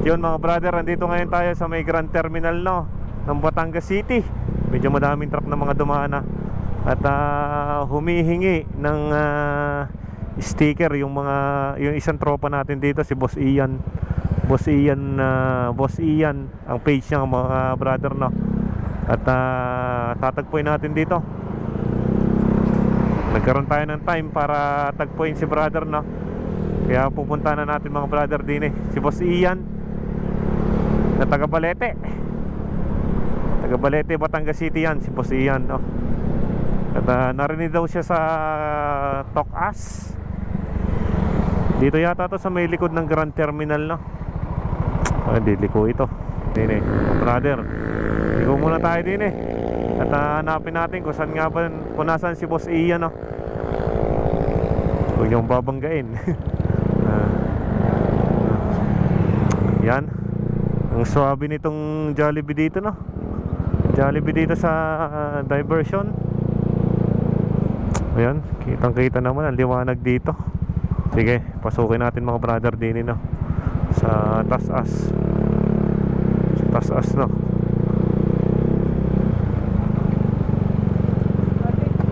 Yun mga brother, andito ngayon tayo sa may Grand Terminal no, ng Batangas City. Medyo madaming truck na mga dumaan na. At humihingi ng sticker yung isang tropa natin dito, si Boss Ian. Boss Ian ang page niya mga brother no. At tatagpuin natin dito. Nagkaroon tayo ng time para tagpuin si brother no. Kaya pupunta na natin mga brother din si Boss Ian na taga Balete, Batangas City yan, si Boss Ian no? At narinig daw siya sa Tokas. Dito yata to sa may likod ng Grand Terminal no? Di liko ito din brother, liko muna tayo din at hanapin natin kung saan nga ba, kung nasaan si Boss Ian no? Huwag niyong babanggain. Yan ang swabe nitong Jollibee dito no. Jollibee dito sa diversion. Ayan, kitang kita naman ang liwanag dito. Sige, pasukin natin mga brother din no, sa Tasas. Sa Tasas no.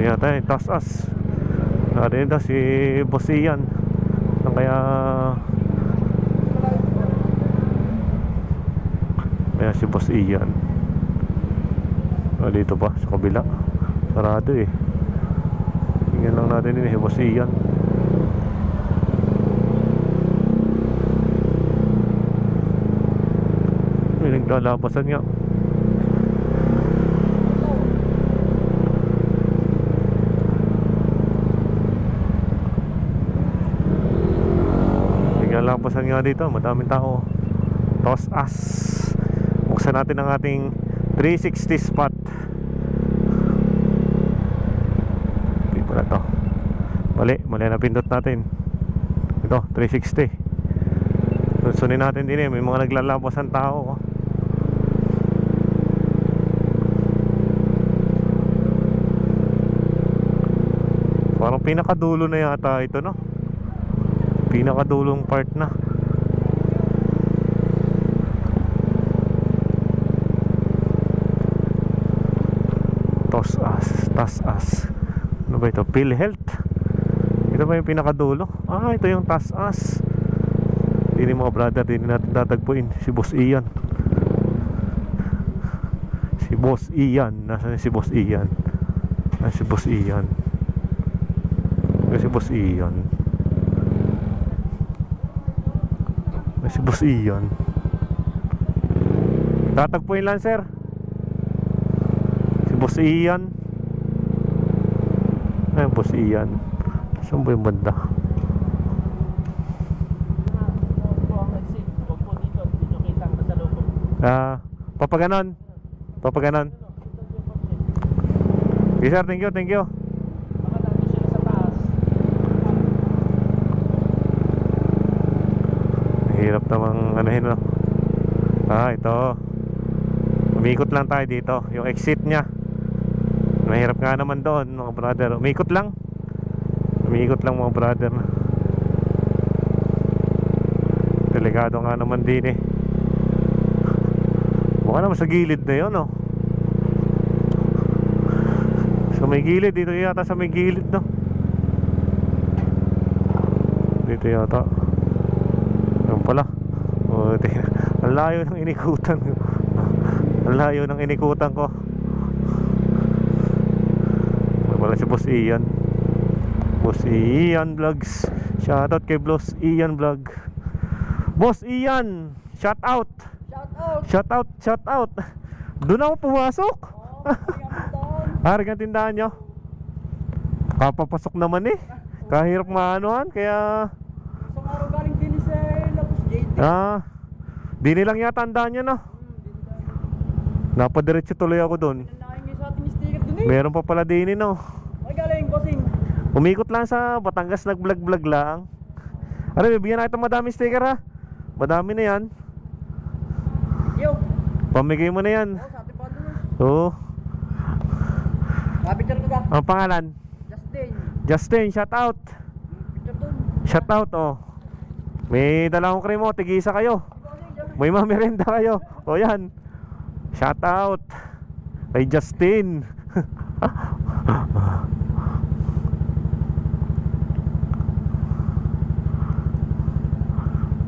Ayan tayo, Tasas. Narin daw si Boss Ian. Kaya si Boss Ian. Dito pa sa kabila sarado tingnan lang natin si Boss Ian. May naglalabasan nga. Naglalabasan nga dito, madaming tao. Tasas. Buksan natin ang ating 360 spot. Hindi pala to. Mali na pindot natin. Ito 360. Sunin natin din may mga naglalabasan tao Parang pinakadulo na yata ito no. Pinakadulong part na. Tasas. Ano ba ito? PhilHealth. Ito ba yung pinakadulo? Ito yung Tasas. Hindi mga brother, hindi natin tatagpuin si Boss Ian. Si Boss Ian. Nasaan si Boss Ian? Si Boss Ian. Si Boss Ian. Si Boss Ian. Tatagpuin lang sir. Si Boss Ian. Boss Ian. Saan ba yung banda? Papaganon. Okay sir, thank you. Hirap namang anahin no. Ito. Umikot lang tayo dito. Yung exit nya mahirap nga naman doon mga brother. Umikot lang mga brother. Delikado nga naman din Baka naman sa gilid na yun Sa may gilid. Dito yata sa may gilid no. Dito yata. Yan pala. Ang layo ng inikutan. Ang layo ng inikutan ko. Wala si Boss Ian. Boss Ian Vlogs. Shoutout kay Boss Ian Vlog. Boss Ian, shout out. Doon ako pumasok. Harga tindahan nyo. Papapasok naman kahirap maanuhan. Kaya isang araw galing din sa Labos JD. Dini lang yata tandaan nyo no. Napadiretso tuloy ako doon. Meron pa pala din no. Ay galing bossing. Umikot lang sa Batangas, nag-vlog lang. Bibigyan na itong madaming sticker ha. Madami na yan. Yo. Pamigay mo na yan. Oo. Picture ko ka. Ang pangalan? Justin, shout out. Shout out May dala akong kremo, tig-isa kayo. may mamerenda kayo. O yan. Shout out kay Justin.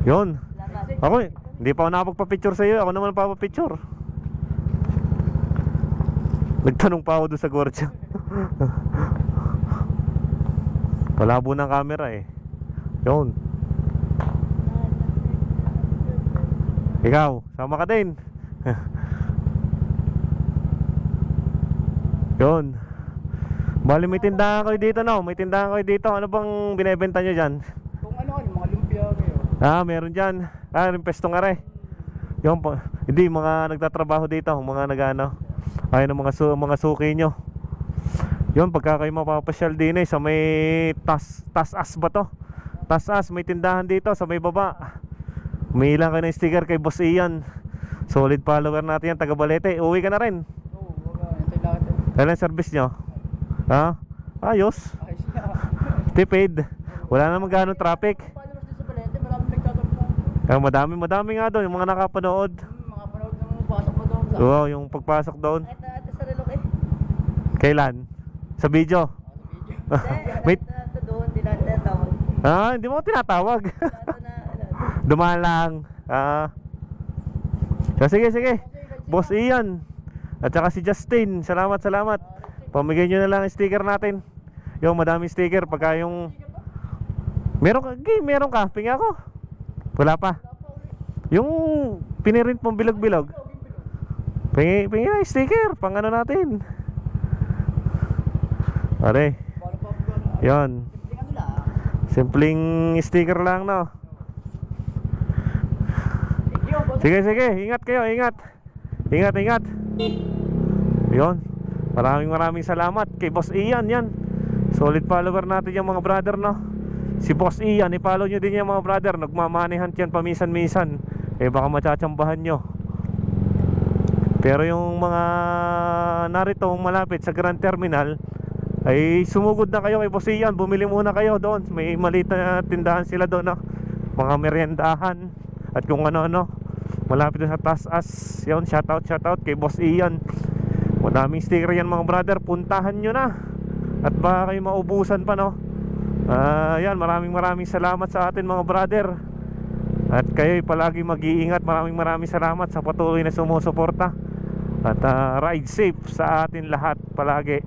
Yun. Ako hindi pa ako nakapagpa-picture sa iyo. Ako naman papapicture. Nagtanong pa ako doon sa gwardiya. Palabo ng camera eh. Yun. Ikaw, sama ka din. Yun. Bali may tindahan kayo dito, no? May tindahan kayo dito. Ano bang binebenta nyo dyan? Kung ano, yung mga lumpia kayo. Ah, meron dyan. Ah, rin pestong aray. Yung po. Hindi, mga nagtatrabaho dito. Mga nagano. Ayun ang mga suki nyo. Yun, pagka kayo mapapasyal din eh, sa may Tas-as ba to? Tas-as, may tindahan dito sa may baba. Umiilang kayo ng sticker kay Boss Ian. Solid follower natin yan, taga Balete. Uwi ka na rin. Oo, wala. Hintay lang ito. Kailan service nyo? Ha? Ayos. Ayos na. Tipid. Wala namang ganong traffic. Followers din sa Balete, maraming nagtatampo. Madami nga doon, yung mga nakapanood. Mga panood na mga pasok mo doon sa... Oo, yung pagpasok doon. Ito sa relog eh. Kailan? Sa video? Wait. Ito doon, di natin natawag. Ah, hindi mo ako tinatawag. Ito na, Dumaan lang. Ah. So, sige. Boss Ian. At saka si Justin. Salamat. Pamigay nyo na lang ang sticker natin. Yung madaming sticker. Pagka yung... Meron ka. Pinga ko. Wala pa. Yung pinirint mong bilog-bilog. Pingi na yung sticker. Pang ano natin. Pare. Yon. Simpleng sticker lang, no? Sige. Ingat kayo. Ingat. Yon. Maraming salamat kay Boss Ian yan. Solid follower natin yung mga brother, no? Si Boss Ian, i-follow nyo din yung mga brother. Nagmamanihan yan paminsan-minsan. Eh baka machachambahan nyo. Pero yung mga narito malapit sa Grand Terminal, ay sumugod na kayo kay Boss Ian. Bumili muna kayo doon. May maliit na tindahan sila doon, no? Mga meriendahan. At kung ano-ano, malapit sa Tas-as. Yun, shout out kay Boss Ian. Madaming sticker yan mga brother. Puntahan nyo na. At baka kayo maubusan pa, no? Yan, maraming salamat sa atin mga brother. At kayo palagi mag-iingat. Maraming salamat sa patuloy na sumusuporta. At ride safe sa atin lahat palagi.